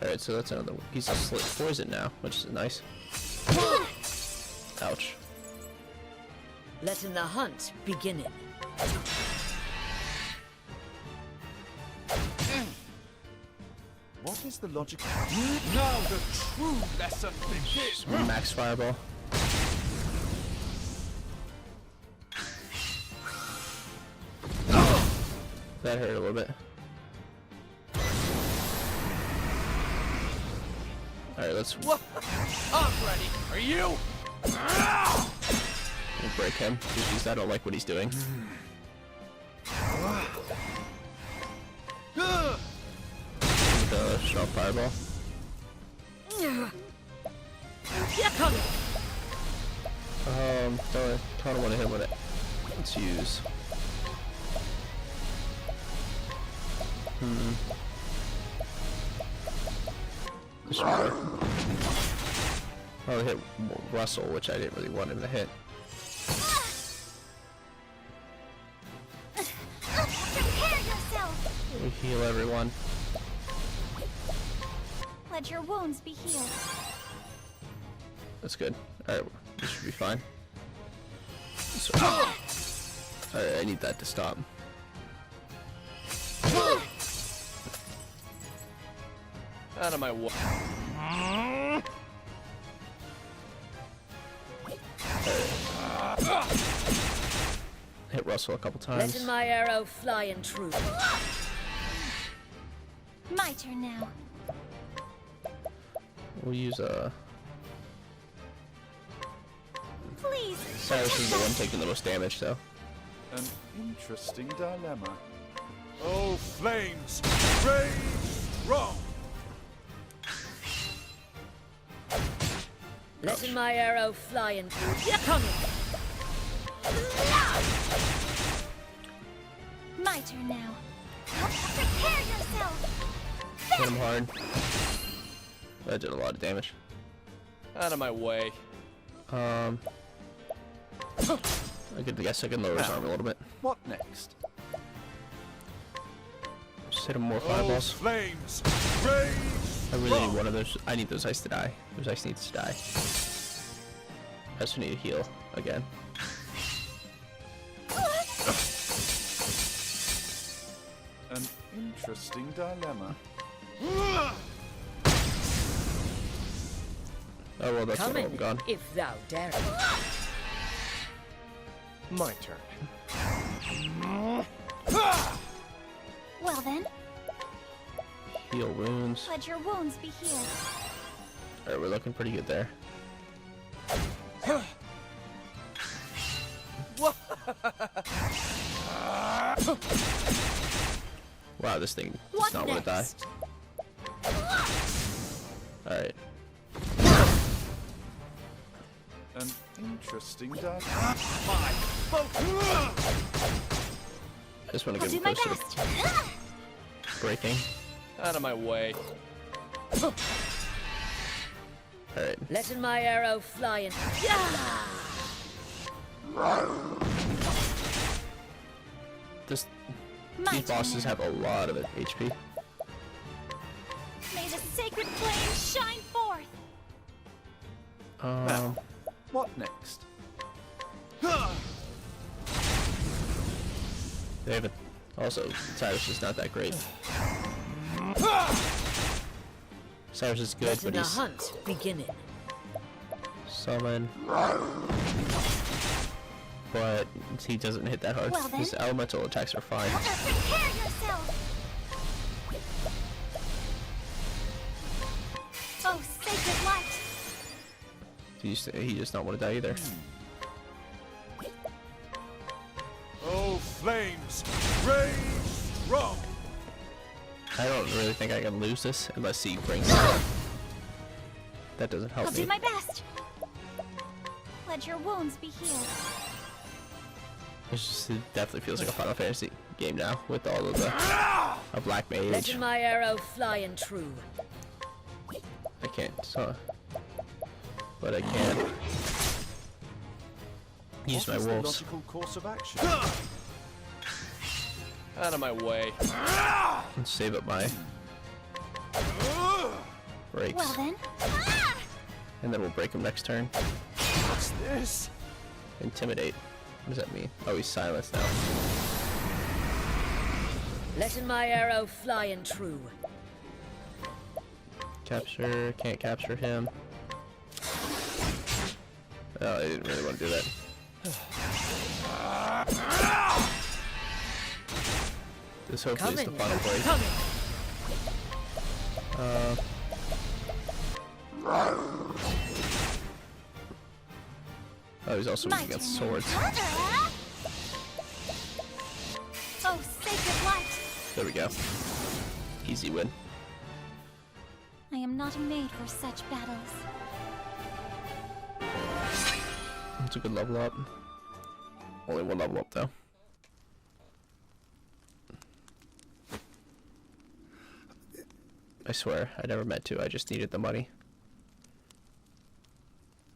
Alright, so that's another one. He's a slit poison now, which is nice. Ouch. Letting the hunt beginning. What is the logic? Now the true lesson begins. Max fireball. That hurt a little bit. Alright, let's I'm ready. Are you? we'll break him. Because I don't like what he's doing. The sharp fireball. Don't want to hit with it. Let's use. This should work. Oh, hit Russell, which I didn't really want him to hit. Prepare yourself. We heal everyone. Let your wounds be healed. That's good. Alright, this should be fine. So, alright, I need that to stop. Out of my way. Hit Russell a couple times. Letting my arrow fly and true. My turn now. We'll use Please. Cyrus is the one taking the most damage, though. An interesting dilemma. Oh, flames, rage strong. Letting my arrow fly and true. Coming. My turn now. Prepare yourself. Hit him hard. That did a lot of damage. Out of my way. I guess I can lower his arm a little bit. What next? Just hit him more Oh, fireballs. flames, rage I really need one of those. I need those ice to die. Those ice needs to die. I also need to heal again. An interesting dilemma. Oh well, that's one of Coming. them gone. If thou darest. My turn. Well then, Heal wounds. let your wounds be healed. Alright, we're looking pretty good there. Wow, this thing does What not want to die. next? Alright. An interesting dive. I just want to I'll get do my close to best. the breaking. Out of my way. Alright. Letting my arrow fly and. These My bosses turn. have a lot of HP. May the sacred flame shine forth. What next? They haven't. Also, Cyrus is not that great. Cyrus is good, Letting but the he's hunt beginning. summon. But he doesn't hit that hard. Well then. His elemental attacks are fine. Prepare yourself. Oh, sacred light. He does not want to die either. Oh, flames, rage strong. I don't really think I can lose this unless he brings. That doesn't help I'll me. do my best. Let your wounds be healed. It definitely feels like a Final Fantasy game now with all of the a black mage. Letting my arrow fly and true. I can't, but I can use my What is the wolves. logical course of action? Out of my way. And save up my breaks, Well then. and then we'll break him next turn. What's this? Intimidate. What does that mean? Oh, he's silenced now. Letting my arrow fly and true. Capture. Can't capture him. Oh, I didn't really want to do that. This hopefully is the Coming. final break. Coming. Oh, he's also My weak against turn. swords. Oh, sacred light. There we go. Easy win. I am not made for such battles. It's a good level up. Only one level up though. I swear, I never meant to. I just needed the money.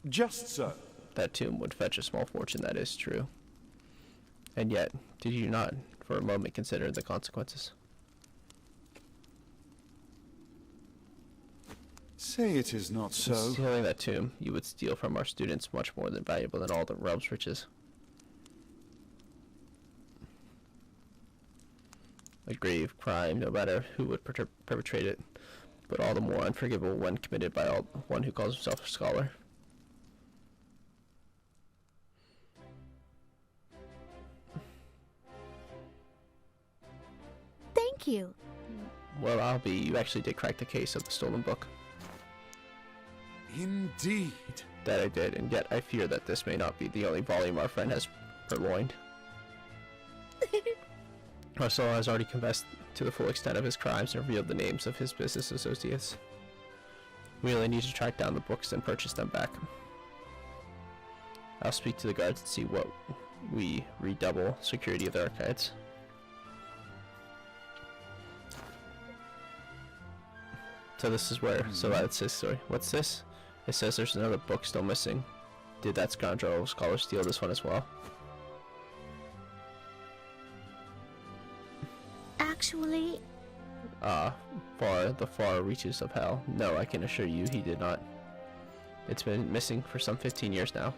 Just so. That tomb would fetch a small fortune, that is true. And yet, did you not for a moment consider the consequences? Say it is not so. Stealing that tomb, you would steal from our students much more than valuable than all the realm's riches. A grave crime, no matter who would perpetrate it, but all the more unforgivable when committed by one who calls himself a scholar. Thank you. Well, I'll be. You actually did crack the case of the stolen book. Indeed. That I did, and yet I fear that this may not be the only volume our friend has purloined. Our soul has already confessed to the full extent of his crimes and revealed the names of his business associates. We only need to track down the books and purchase them back. I'll speak to the guards and see what we redouble security of the archives. So this is where, so that's his story. What's this? It says there's another book still missing. Did that scoundrel scholar steal this one as well? Actually, The far reaches of hell. No, I can assure you he did not. It's been missing for some 15 years now.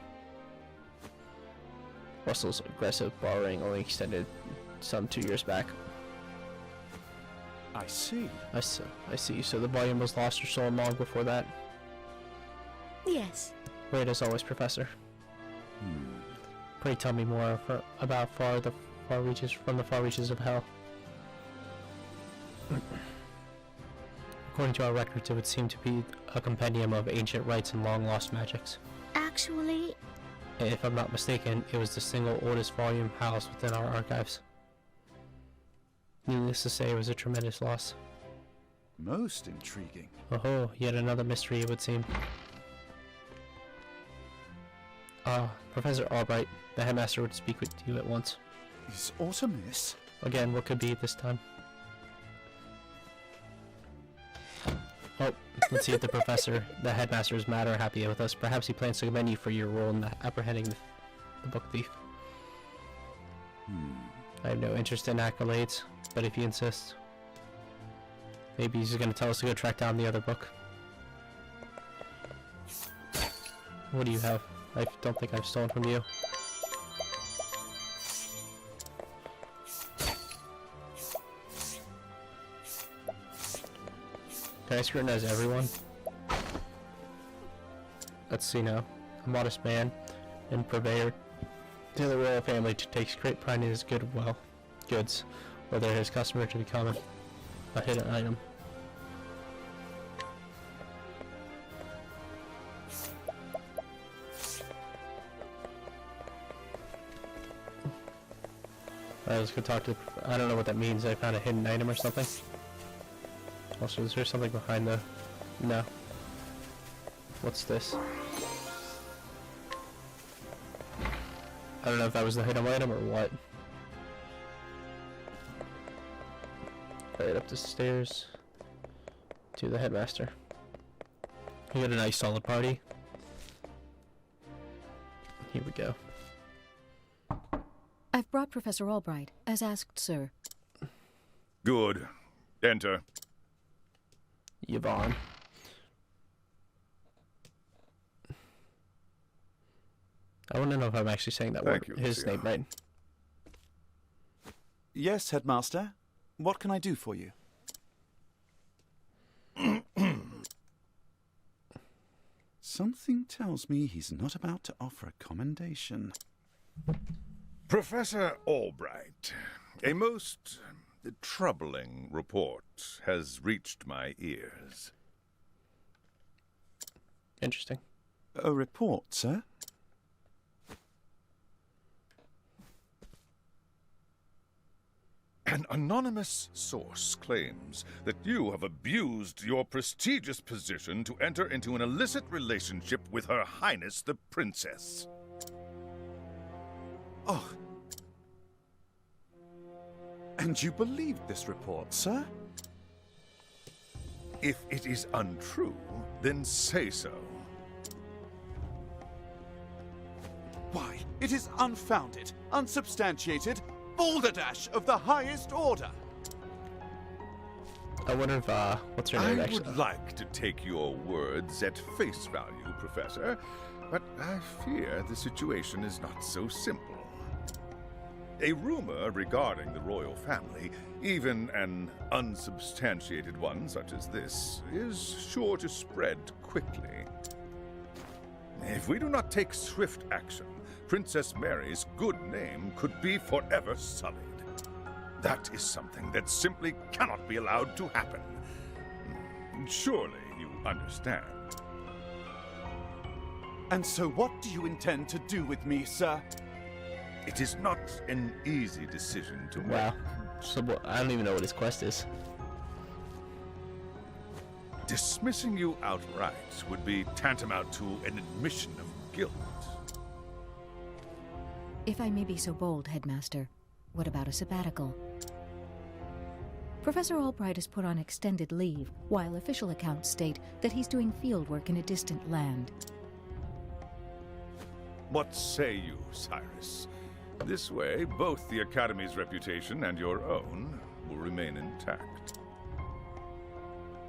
Russell's aggressive borrowing only extended some 2 years back. I see. I see. So the volume was lost or stolen long before that? yes. Right as always, Professor. Pray tell me more about the far reaches of hell. According to our records, it would seem to be a compendium of ancient rites and long-lost magics. Actually, If I'm not mistaken, it was the single oldest volume housed within our archives. Needless to say, it was a tremendous loss. Most intriguing. Oh, yet another mystery, it would seem. Professor Albright, the headmaster would speak with you at once. Is aught amiss? Again, what could be this time? Oh, let's see if the headmaster is mad or happy with us. Perhaps he plans to commend you for your role in apprehending the book thief. I have no interest in accolades, but if you insist, maybe he's going to tell us to go track down the other book. What do you have? I don't think I've stolen from you. Can I scrutinize everyone? Let's see now. A modest man and purveyor to the royal family takes great pride in his goods, whether his customer to become a hidden item. Alright, let's go talk to I don't know what that means. I found a hidden item or something. Also, is there something behind the... No. What's this? I don't know if that was the hidden item or what. Right up the stairs to the headmaster. We got a nice solid party. Here we go. I've brought Professor Albright, as asked, sir. Good. Enter. Yvonne. I want to know if I'm actually saying that word, his name right. Yes, Headmaster. What can I do for you? Something tells me he's not about to offer a commendation. Professor Albright, a most troubling report has reached my ears. Interesting. A report, sir? An anonymous source claims that you have abused your prestigious position to enter into an illicit relationship with Her Highness the Princess. Oh. And you believed this report, sir? If it is untrue, then say so. Why, it is unfounded, unsubstantiated, balderdash of the highest order. I wonder if, what's her name actually? I would like to take your words at face value, Professor, but I fear the situation is not so simple. A rumor regarding the royal family, even an unsubstantiated one such as this, is sure to spread quickly. If we do not take swift action, Princess Mary's good name could be forever sullied. That is something that simply cannot be allowed to happen. Surely you understand. And so what do you intend to do with me, sir? It is not an easy decision to make. Wow. So I don't even know what his quest is. Dismissing you outright would be tantamount to an admission of guilt. If I may be so bold, Headmaster, what about a sabbatical? Professor Albright is put on extended leave, while official accounts state that he's doing fieldwork in a distant land. What say you, Cyrus? This way, both the Academy's reputation and your own will remain intact.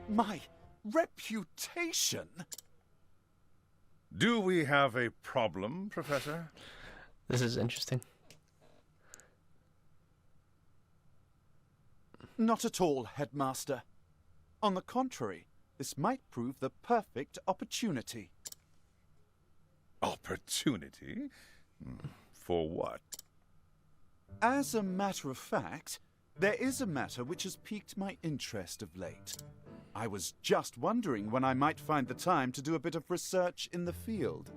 My reputation? Do we have a problem, Professor? This is interesting. Not at all, Headmaster. On the contrary, this might prove the perfect opportunity. Opportunity? For what? As a matter of fact, there is a matter which has piqued my interest of late. I was just wondering when I might find the time to do a bit of research in the field.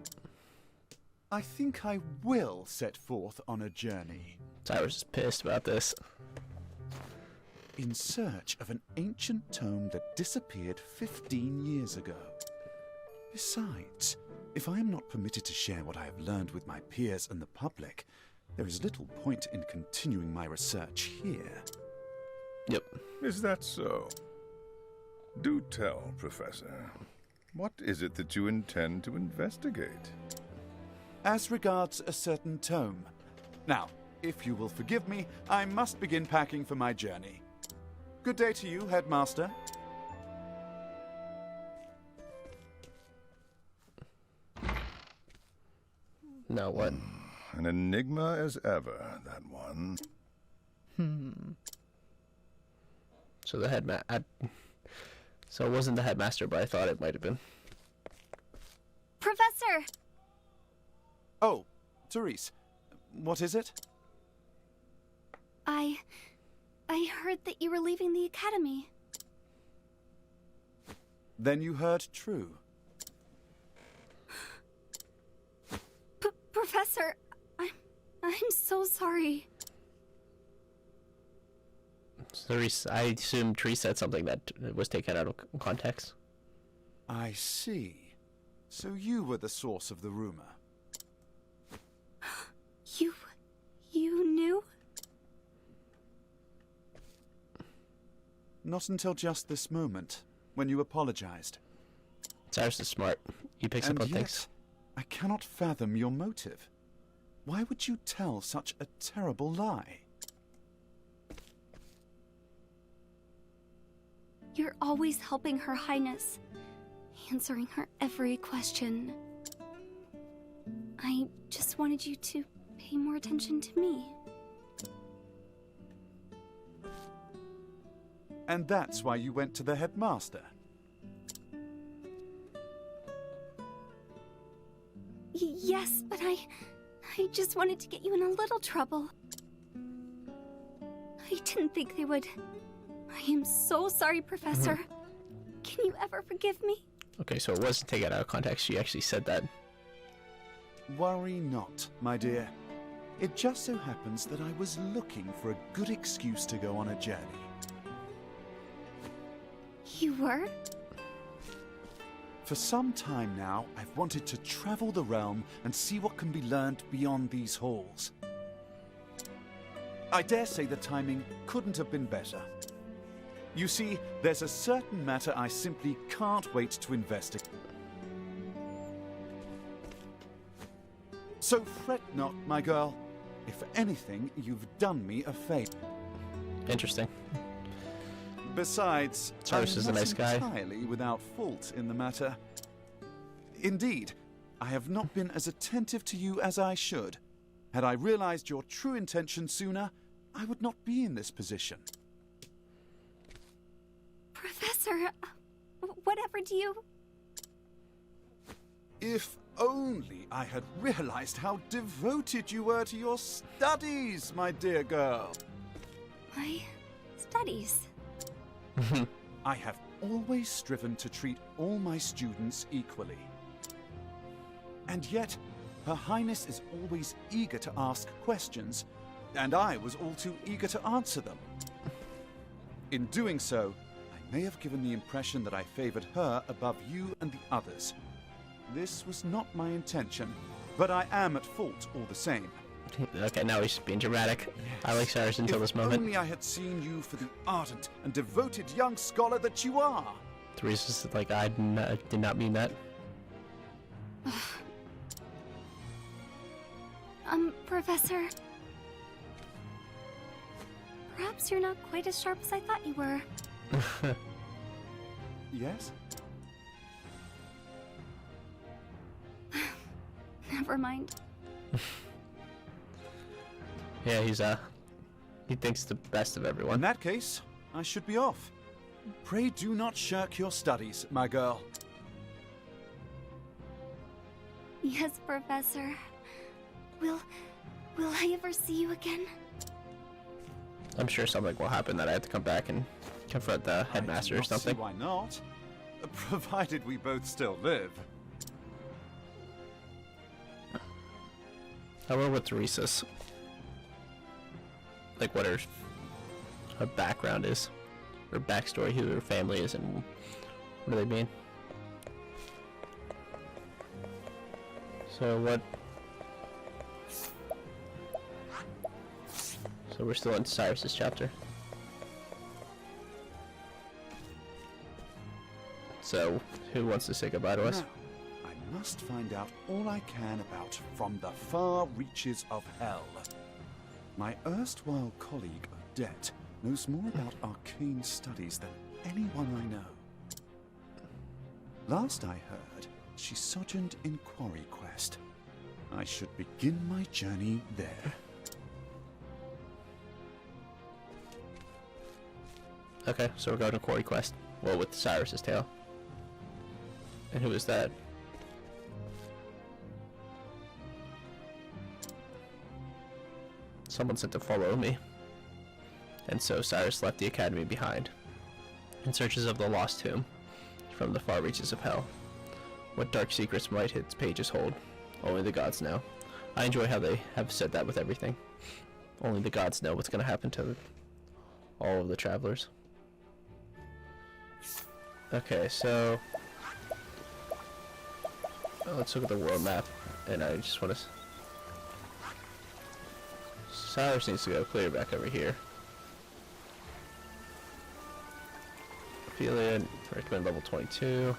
I think I will set forth on a journey. Cyrus is pissed about this. In search of an ancient tome that disappeared 15 years ago. Besides, if I am not permitted to share what I have learned with my peers and the public, there is little point in continuing my research here. Yep. Is that so? Do tell, Professor. What is it that you intend to investigate? As regards a certain tome. Now, if you will forgive me, I must begin packing for my journey. Good day to you, Headmaster. Now what? An enigma as ever, that one. So the so it wasn't the headmaster, but I thought it might have been. Professor! Oh, Cyrus, what is it? I heard that you were leaving the academy. Then you heard true. Professor, I'm so sorry. Cyrus, I assume Tree said something that was taken out of context. I see. So you were the source of the rumor. You knew? Not until just this moment, when you apologized. Cyrus is smart. He picks up on things. I cannot fathom your motive. Why would you tell such a terrible lie? You're always helping Her Highness, answering her every question. I just wanted you to pay more attention to me. And that's why you went to the headmaster. Yes, but I just wanted to get you in a little trouble. I didn't think they would. I am so sorry, Professor. Can you ever forgive me? Okay, so it wasn't taken out of context. She actually said that. Worry not, my dear. It just so happens that I was looking for a good excuse to go on a journey. You were? For some time now, I've wanted to travel the realm and see what can be learned beyond these halls. I dare say the timing couldn't have been better. You see, there's a certain matter I simply can't wait to investigate. So fret not, my girl. If anything, you've done me a favor. Interesting. Besides, Cyrus is a nice guy. Entirely without fault in the matter. Indeed, I have not been as attentive to you as I should. Had I realized your true intention sooner, I would not be in this position. Professor, whatever do you... If only I had realized how devoted you were to your studies, my dear girl. My studies? I have always striven to treat all my students equally. And yet, Her Highness is always eager to ask questions, and I was all too eager to answer them. In doing so, I may have given the impression that I favored her above you and the others. This was not my intention, but I am at fault all the same. Okay, now he's being dramatic. I like Cyrus until this moment. If only I had seen you for the ardent and devoted young scholar that you are. Teresa's like, I did not mean that. Professor. Perhaps you're not quite as sharp as I thought you were. Yes? Never mind. Yeah, he thinks the best of everyone. In that case, I should be off. Pray do not shirk your studies, my girl. Yes, Professor. We'll Will I ever see you again? I'm sure something will happen that I have to come back and confront the headmaster I or do not see something. why not? Provided we both still live. I wonder what Teresa's, like, what her background is, her backstory, who her family is, and what do they mean. So what? So we're still in Cyrus's chapter. So who wants to say goodbye to us? Now, I must find out all I can about From the Far Reaches of Hell. My erstwhile colleague Odette knows more about arcane studies than anyone I know. Last I heard, she sojourned in Quarry Quest. I should begin my journey there. Okay, so we're going to Quarry Quest. Well, with Cyrus's tale. And who is that? Someone said to follow me. And so Cyrus left the academy behind, in searches of the lost tomb, from the far reaches of hell. What dark secrets might its pages hold? Only the gods know. I enjoy how they have said that with everything. Only the gods know what's going to happen to all of the travelers. Okay, so let's look at the world map, and I just want to. Cyrus needs to go clear back over here. Affiliate, recommend level 22.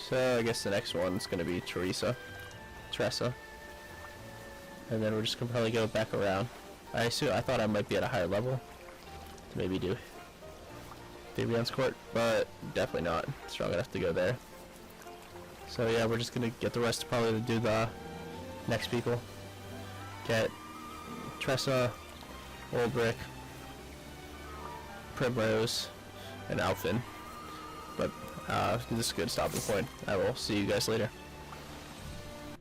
So I guess the next one's gonna be Teresa. And then we're just gonna probably go back around. I thought I might be at a higher level to maybe do Davion's court, but definitely not strong enough to go there. So yeah, we're just gonna get the rest probably to do the next people. Get Tressa, Ulbrich, Primrose, and Alfin. But this is a good stopping point. I will see you guys later.